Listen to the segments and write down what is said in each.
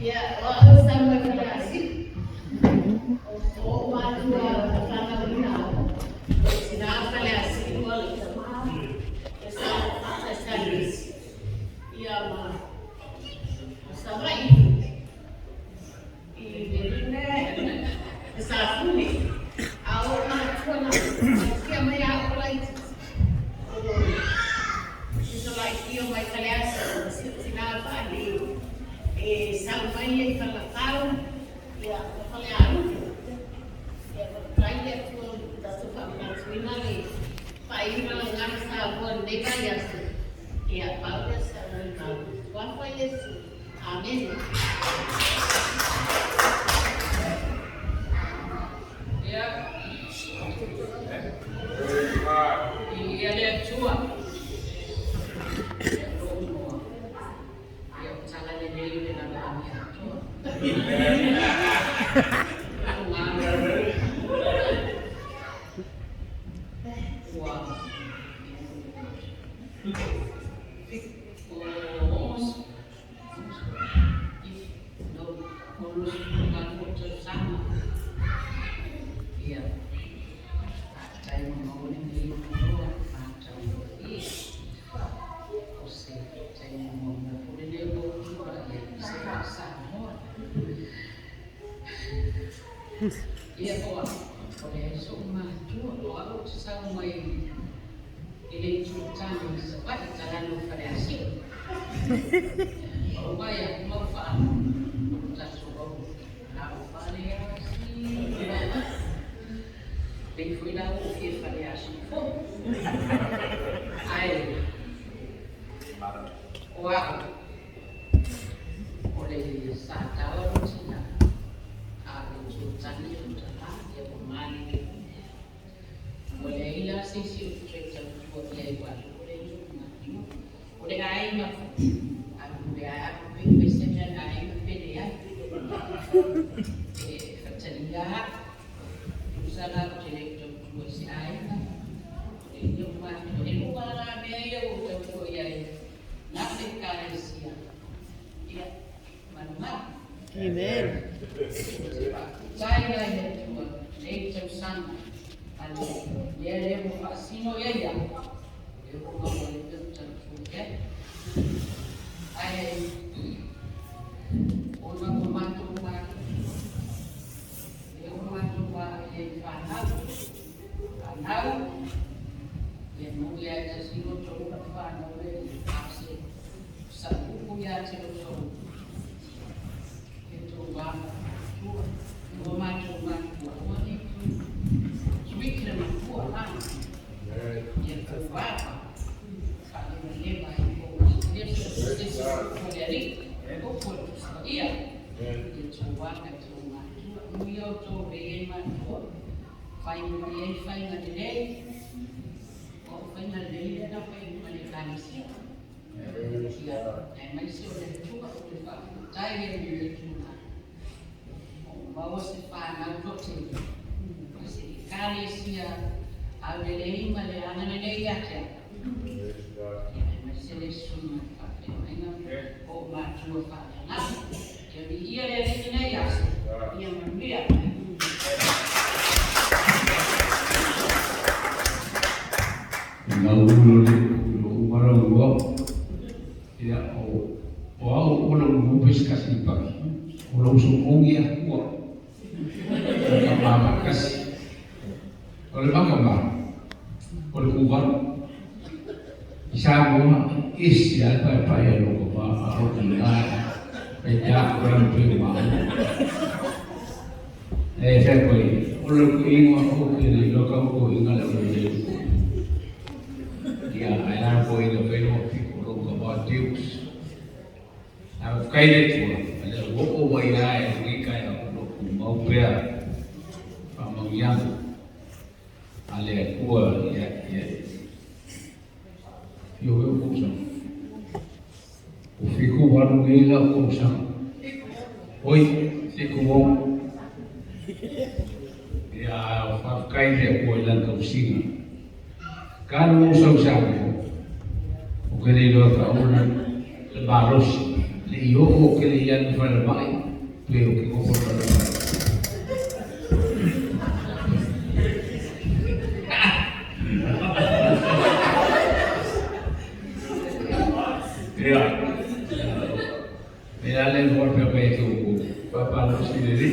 Ya, wala sama klase. O madua kana wina. Sina klase wala sama. Esa ya ma. Sama ini. Ini esa funi. Au madua na. Kama ya kulait. Isso lá aqui é uma criança, sinal ali. Sampai kalau tahu ya kalau anu ya terakhir tu dah suka mengajukan ni paling malang sabun deka ya paulah sabun kau apa Yesus amin ya iya dia cua iya kok boleh semua cuma kalau sama ini cuci sebab jalan variasi orang yang mau faham tak suruh variasi Bem-vindo que variasi ai wow oleh satu Cina Cani sudah dia pemani boleh ilah sisi cerita buat dia buat boleh cuma boleh air mah aku boleh aku pesen dan air beda ya terjadilah usaha cerita buat si air boleh cuma boleh luar biaya untuk ya nanti kali siang ya mana Amen. Saya yang tua, leite sana, ali dia levo fascino ya, eu vou boleh terus ya, ayah orang membantu rumah, dia membantu rumah yang panau, yang mulia jasino coba panau le, asli, satu punya cerita. Rumah ini sedikit lebih lah yang berapa kali menyebab dia sudah dari pukul iya dicoba ke rumah New to bagaimana final day dan apa yang mereka sih ya masih sudah coba saya yang bawa sepanjang waktu masih kali sia ada lagi malah anak dia ya masih lesun pakai mainan oh maju pakai jadi ia dari sini ya ia membeli Naulu orang luar tidak orang lupis kasih pagi orang sungguh ya kuat apa kasih oleh apa oleh kuat bisa gua isi apa ya lo apa aku tinggal pecah orang prima saya koi oleh kuing aku kiri lo kau kuing ada boleh dia ayah koi lo pelo lo kau batius aku kaya tu ada gua bayar kaya mau pria yang ale kuah ya yo kusang ufiku baru gila kusang oi sikumo ya fakai dia kualan kausinga kan usang sabu ukeli lo kaunan baros le yo o ke le yan fa le mai pe o ke ko fa le mai ya me ale mo pe pe ke o papa no si le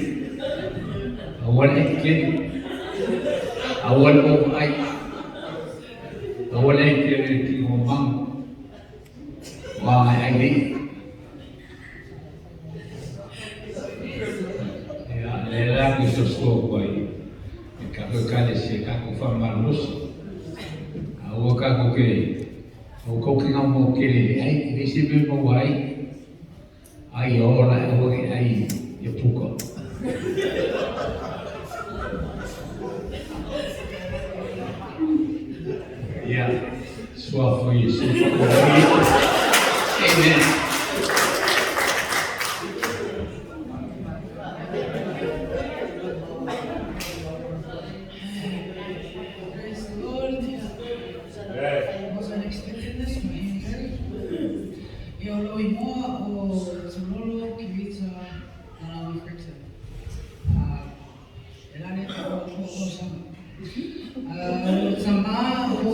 awan ikin awan mo ai awan ikin ki mo mang wa ai ni ya le la ki so so ko ai ka ka le se ka ko fa marus awo ka ko ke o ko ki mo ke le ai ni se be mo ai ai ora o ai ye puko yeah, swap for you. Amen. Praise the Lord. I wasn't expecting this, but here we go. Yo lo imo o Sololo Kivita Frita. Elane o sama. Sama o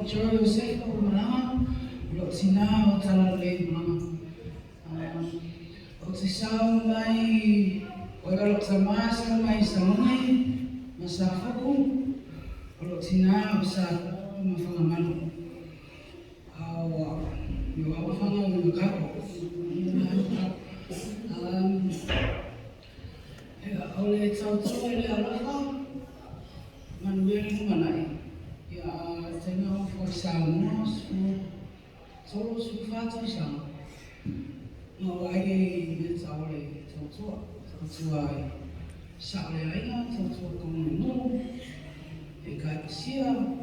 Joe Joseph o Manaha, lo sina o Talale Manaha. O Tisao mai o lo sama sa mai salone masafaku. Kalau sina bisa mafangamano, yo apa fanga ngakapo, oleh tau ele alafa, manuel manai, ya tengah forsamos, solo sufata sama, mau lagi tau le tau ai, sakle aina tau kamu Ekasia,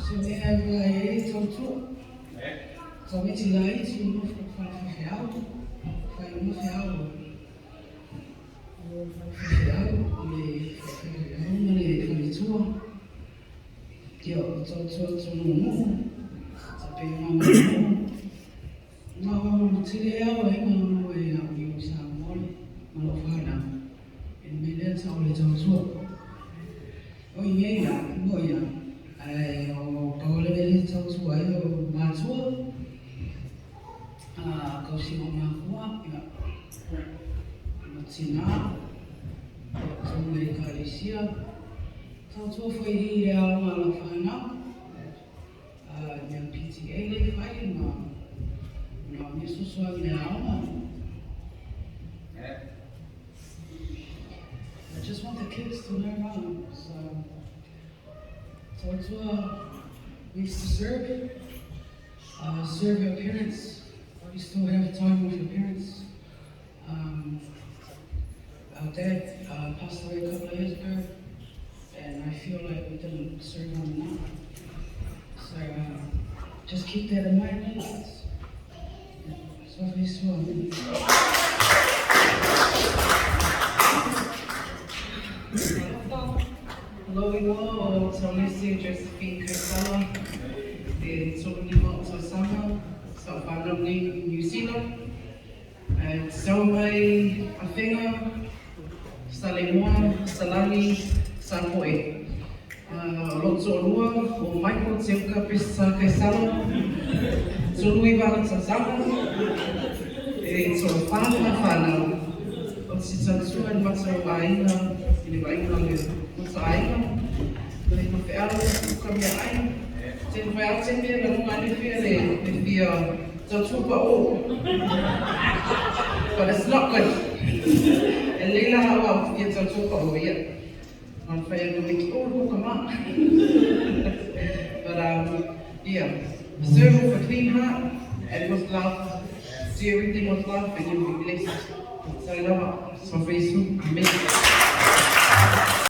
sebenarnya ini contoh, kami tidak itu fahiau, kami tua, dia contoh tapi mau tidak mau yang sama mau faham, ini dia tahu contoh. Oh iya ya, ya. Kalau lebih tahu suai masuk, kau si mama kuat ya, Cina, Amerika Malaysia, tahu tu faham dia malah faham, yang PTA le faham, nak sesuatu ni awak. I just want the kids to learn how. So it's we used to serve your parents. We still have time with your parents. Our dad passed away a couple of years ago, and I feel like we didn't serve him enough. So just keep that in mind, kids. So we saw. Hello, imo o Tomisi Josephine Kasala, the Solomon Tosama, sa whanau ni New Zealand. So mai awhenga, sa lemoa, sa lani, sa poe. Loto lua o Michael Teuka Pisa Kasala, Zului Vala Tazama, so whanau. O si tansuan matau aina, ini baik lang Sayang, dari PPL kami lain, jadi PPL sendiri lalu ada dia tercuba but it's not good. Elena awak dia tercuba ya, man saya memiliki kemana? But yeah, serve with a clean heart and with love, do everything with love, and you'll be blessed. So love, so faithful, amen.